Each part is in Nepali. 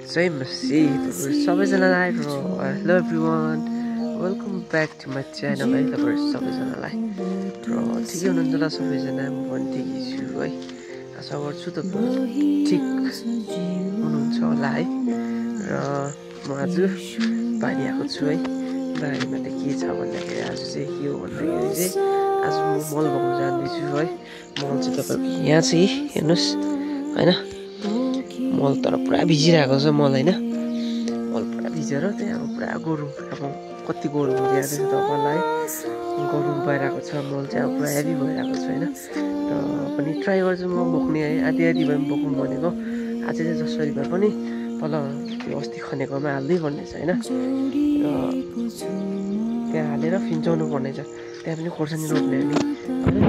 जय मसीह सबैजनालाई र hello everyone welcome back to my channel है तपाईहरु सबैजनालाई र ठिकै हुनुहुन्छ होला सबैजना म पनि ठिकै छु है आशा गर्छु तपाईहरु ठिक हुनुहुन्छ होला है र म आज बारी आएको छु है बारीमा त के छ भन्दाखेरि आज चाहिँ के हो भन्दाखेरि चाहिँ आज म मल बोक्न जाँदैछु है मल चाहिँ तपाईहरु यहाँ चाहिँ हेर्नुस् हैन मल तर पुरा भिजिरहेको छ मल हैन मल पुरा भिजेर त्यहाँ अब पुरा गरौँ अब कति गरौँ देखाउँदैछ तपाईलाई गरौँ भइरहेको छ मल चाहिँ अब पुरा हेभी भइरहेको छ हैन र पनि ट्राई गर्छु म बोक्ने है आधी आधी भए पनि बोक्नु भनेको आज चाहिँ जसरी भए पनि तल त्यो अस्ति खनेकोमा हाल्दै पर्ने छ हैन र त्यहाँ हालेर फिन्चाउनु पर्ने छ त्यहाँ पनि खोर्सानी रोप्ने अनि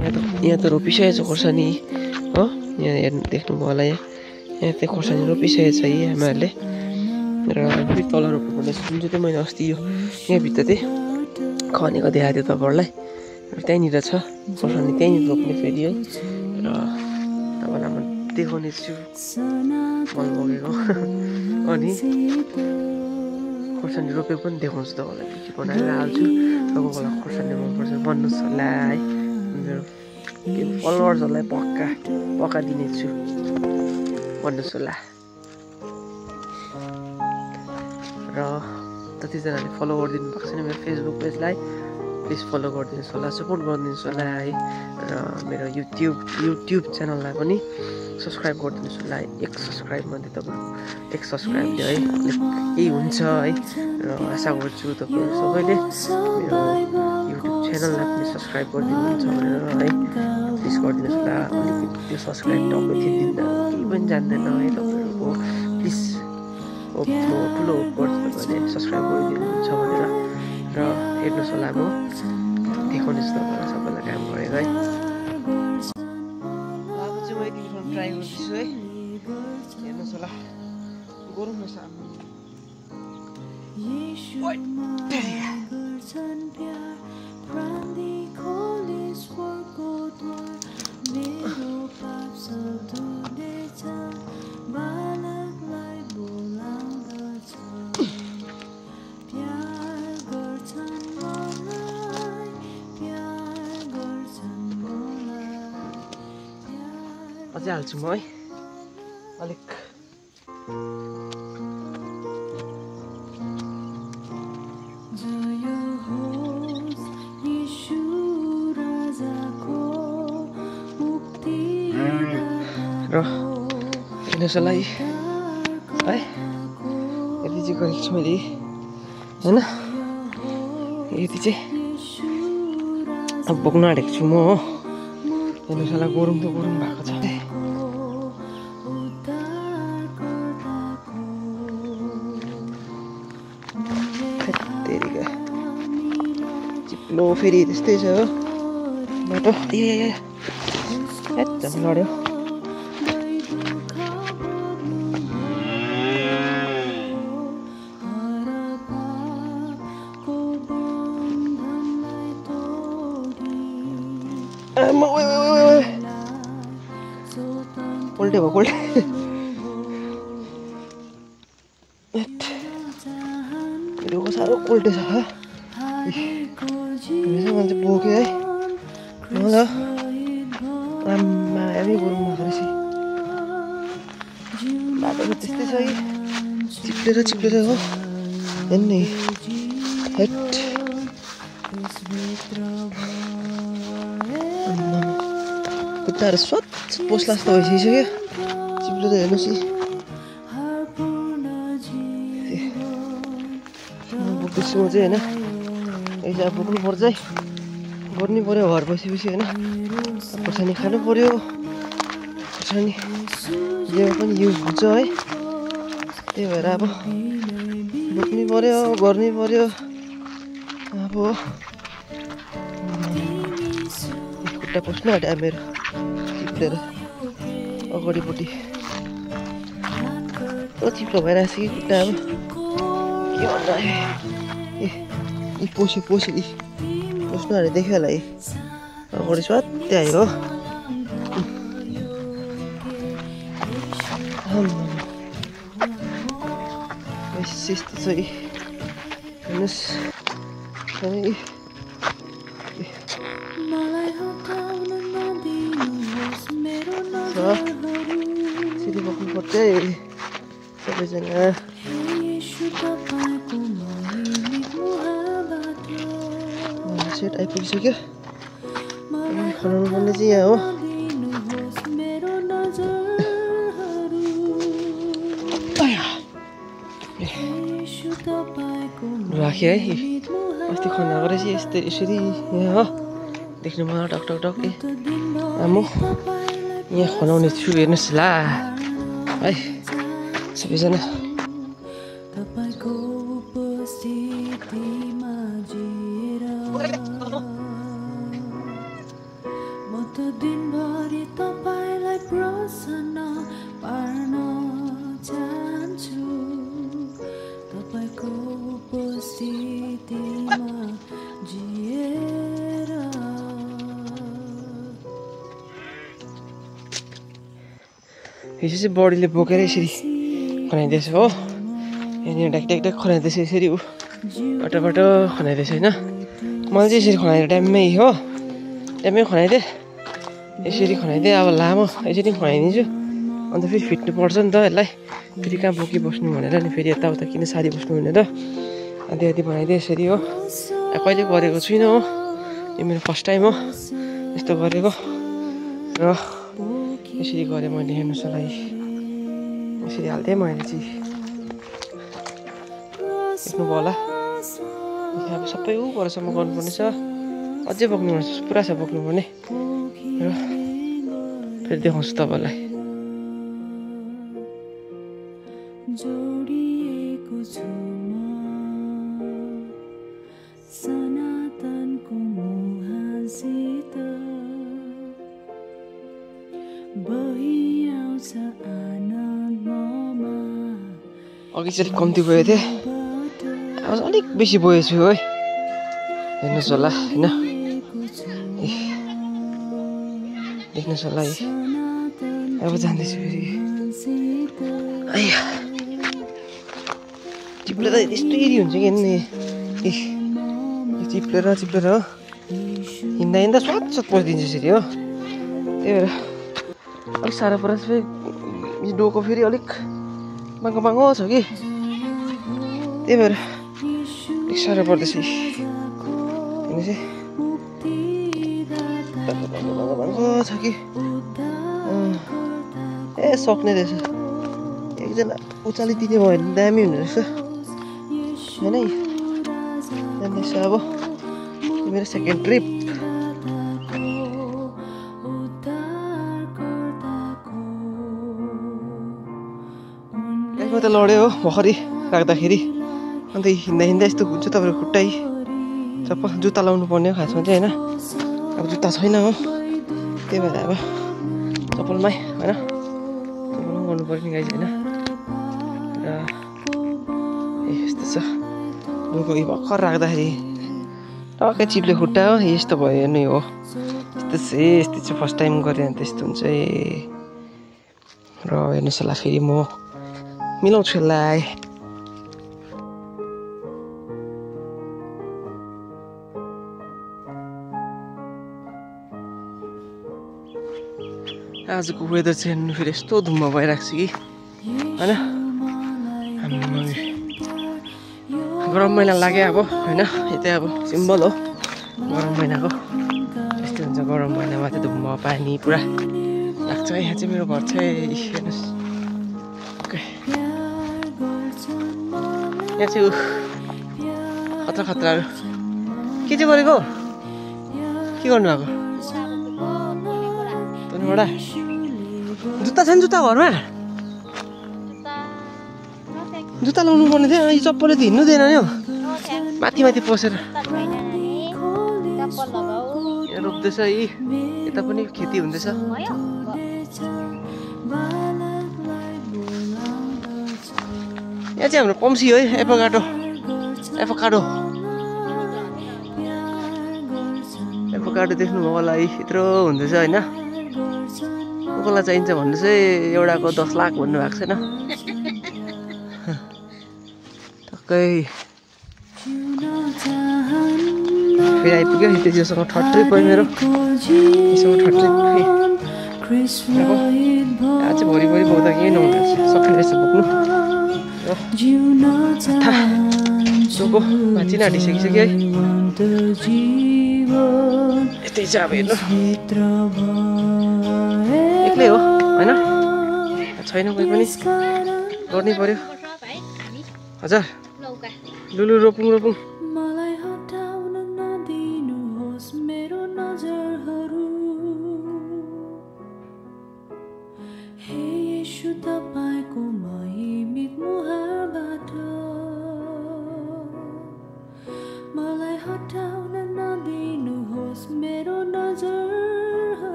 यहाँ त रोपिसकेको छ खोर्सानी हो यहाँ हेर्नु देख्नु भयो होला यहाँ चाहिँ खोर्सानी रोपिसकेको छ यी आमाहरूले र फेरि तल रोप्नुपर्ने जुन चाहिँ मैले अस्ति यो यहाँभित्र चाहिँ खनेको देखाएको थिएँ तपाईँहरूलाई र त्यहीँनिर छ खोर्सानी त्यहीँनिर रोप्ने फेरि है र तपाईँलाई म देखाउने छु मल बोकेको अनि खोर्सानी रोपेको पनि देखाउँछु तपाईँलाई के बनाएर हाल्छु तपाईँलाई खोर्सानी मनपर्छ भन्नुहोस् होला है मेरो फलोवर्सहरूलाई पक्का दिनेछु भन्नुहोस् होला र जतिजनाले फलो गरिदिनु भएको छैन मेरो फेसबुक पेजलाई प्लिज फलो गरिदिनुहोस् होला सपोर्ट गरिदिनुहोस् होला है र मेरो युट्युब च्यानललाई पनि सब्सक्राइब गरिदिनुहोस् होला एक सब्सक्राइब मात्रै तपाईँको एक सब्सक्राइबले है केही हुन्छ है र आशा गर्छु तपाईँहरू सबैले मेरो युट्युब च्यानललाई पनि सब्सक्राइब गरिदिनुहुन्छ भनेर है प्लिज गरिदिनुहोस् होला अलिकति त्यो सब्सक्राइब टक्कै थिच्दिनँ केही पनि जान्दैन है तपाईँहरूको प्लिज ठुलो होप गर्छु तपाईँले सब्सक्राइब गरिदिनुहुन्छ भनेर र हेर्नुहोस् होला म देखाउनुहोस् तपाईँलाई सबैलाई काम गरेको है अब चाहिँ म यति ट्राई गर्दैछु है हेर्नुहोस् होला गरौँ न सामु अझै हाल्छु म है अलिक र हेर्नुहोस् होला है यति चाहिँ गरेको छु मैले होइन यति चाहिँ अब बोक्न आँटेको छु म हो हेर्नुहोस् होला गरौँ त गरौँ भएको छ चिप्लो फेरि त्यस्तै छ हो बाटो एकदम लड्यो उल्टे भयो उल्टे मेरो साह्रो उल्टे छ मान्छे बोक्यो है ल आम्मा हेभी गरौँ भएको रहेछ बाटो त त्यस्तै छ है चिप्लेर हो हेर्ने खुट्टाहरू स्वच्छ पोस्ला जस्तो भइसक्यो चिप्लो त हेर्नुहोस् बोक्दैछु म चाहिँ होइन यसो अब बोक्नु पर्छ है गर्नै पऱ्यो घर बसेपछि होइन खोर्सानी खानु पऱ्यो खोर्सानी जेमा पनि युज हुन्छ है त्यही भएर अब बोक्नै पऱ्यो गर्नै पऱ्यो अब खुट्टा पस्नु आँट्यो मेरो चिप्लेर अगाडिपट्टि कस्तो चिप्लो भइरहेको छ कि खुट्टा अब के भन्दा पोस्यो पस्नु आँट्यो देख्यो होला है अगाडि स्वात्तै आयो हो यस्तो छ हेर्नुहोस् सिधी बोक्नुपर्छ है सबैजना सेट आइपुगिसक्यो खनाउनु पर्ने चाहिँ यहाँ हो राखेँ है अस्ति खनाएको रहेछ यस्तै यसरी यहाँ हो देख्नु मलाई टक टक टक आमो यहाँ खनाउने छु हेर्नुहोस् ला है सबैजना हिजो चाहिँ बडीले बोकेर यसरी खनाइदिएछ हो यहाँनिर ढ्याक ढ्याक ढ्याक खनाइदिएछ यसरी ऊ बाटो बाटो खनाइदिएछ होइन मैले चाहिँ यसरी खनाइदिएँ ड्याममै हो ड्याममै खनाइदिएँ यसरी खनाइदिएँ अब लामो यसरी खनाइदिन्छु अन्त फेरि फिट्नु पर्छ नि त यसलाई फेरि कहाँ बोकी बस्नु भनेर नि फेरि यताउता किन सारी बस्नु भनेर आधी आधी बनाइदिएँ यसरी हो कहिले गरेको छुइनँ हो यो मेरो फर्स्ट टाइम हो यस्तो गरेको र यसरी गरेँ मैले हेर्नुहोस् होला यसरी हाल्थेँ मैले चाहिँ देख्नुभयो होला अब सबै ऊ गरेसम्म गर्नुपर्ने छ अझै बोक्नुपर्छ पुरा छ बोक्नुपर्ने र फेरि देखाउँछु तपाईँलाई अघि चाहिँ अलिक कम्ती गएको थिएँ अब अलिक बेसी बोएछु है हेर्नुहोस् होला होइन देख्नुहोस् होला है अब जाँदैछु फेरि चिप्लेर यस्तो एरी हुन्छ कि चिप्लेर चिप्लेर हो हिँड्दा हिँड्दा स्वाद स्वाद पसिदिन्छ यसरी हो त्यही भएर अलिक साह्रो पर्छ फेरि डोको फेरि अलिक बाङ्गो बाङ्गो छ कि त्यही भएर अलिक साह्रो पर्दैछ हेर्नुहोस् है बाङ्गो छ कि ए सक्ने रहेछ एकजना उचालिदिने भयो भने दामी हुने रहेछ होइन जाँदैछ अब मेरो सेकेन्ड ट्रिप त लड्यो हो भर्खरै राख्दाखेरि अन्त हिँड्दा हिँड्दा यस्तो हुन्छ तपाईँको खुट्टै चप्पल जुत्ता लाउनु पर्ने हो खासमा चाहिँ होइन अब जुत्ता छैन हो त्यही भएर अब चप्पलमै होइन चप्पलमा गर्नु पर्ने गाइज होइन र यस्तो छ लुको भर्खर राख्दाखेरि टक्कै चिप्ले खुट्टा हो यस्तो भयो नै हो यस्तो चाहिँ फर्स्ट टाइम गरेँ भने त्यस्तो हुन्छ है र हेर्नुहोस् होला फेरि म मिलाउँछु यसलाई आजको वेदर चाहिँ हेर्नु फेरि यस्तो धुम्म भइरहेको छ कि होइन गरम महिना लाग्यो अब होइन यो चाहिँ अब सिम्बल हो गरम महिनाको यस्तो हुन्छ गरम महिनामा चाहिँ धुम्म पानी पुरा लाग्छ है यहाँ चाहिँ मेरो घर चाहिँ हेर्नुहोस् यहाँ चाहिँ खतरा खतराहरू के चाहिँ गरेको के गर्नु भएको धुनबाट जुत्ता छ नि जुत्ता घरमा जुत्ता लाउनु पर्ने थियो यो चप्पलले त हिँड्नु दिएन नि हौ माथि माथि पसेर यहाँ रोप्दैछ यी यता पनि खेती हुँदैछ यहाँ चाहिँ हाम्रो पम्सी हो है एभोकाडो देख्नुभयो होला है यत्रो हुँदैछ होइन कसलाई चाहिन्छ भन्नु चाहिँ एउटाको 10 लाख भन्नुभएको छैन टक्कै फेरि आइपुग्यो हितेजीसँग ठट्टै पऱ्यो मेरो यसो ठट्टै आज भरिभरि बोक्दा केही नहुँदो रहेछ सक्ने रहेछ बोक्नु चोको भाँचिन आँटिसकिसक्यो है यस्तै छ अब हेर्नु एक्लै हो होइन छैन कोही पनि गर्नै पर्यो हजुर लुलु रोपौँ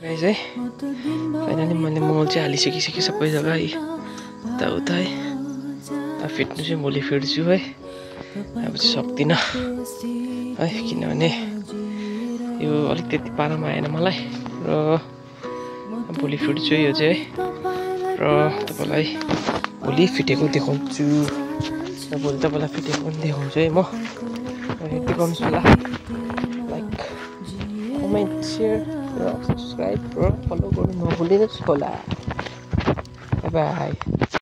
गाइस है फाइनली मैले मल चाहिँ हालिसकिसकेँ सबै जग्गा है उता है फिट्नु चाहिँ भोलि फिट्छु है अब चाहिँ सक्दिनँ है किनभने यो अलिक त्यति पारामा आएन मलाई र भोलि फिट्छु यो चाहिँ है र तपाईँलाई भोलि फिटेको देखाउँछु र भोलि तपाईँलाई फिटेको पनि देखाउँछु है म यति गर्नुहोस् होला लाइक कमेन्ट सेयर र सब्सक्राइब र फलो गर्नु नभुलिनुहोस् होला बाई बाई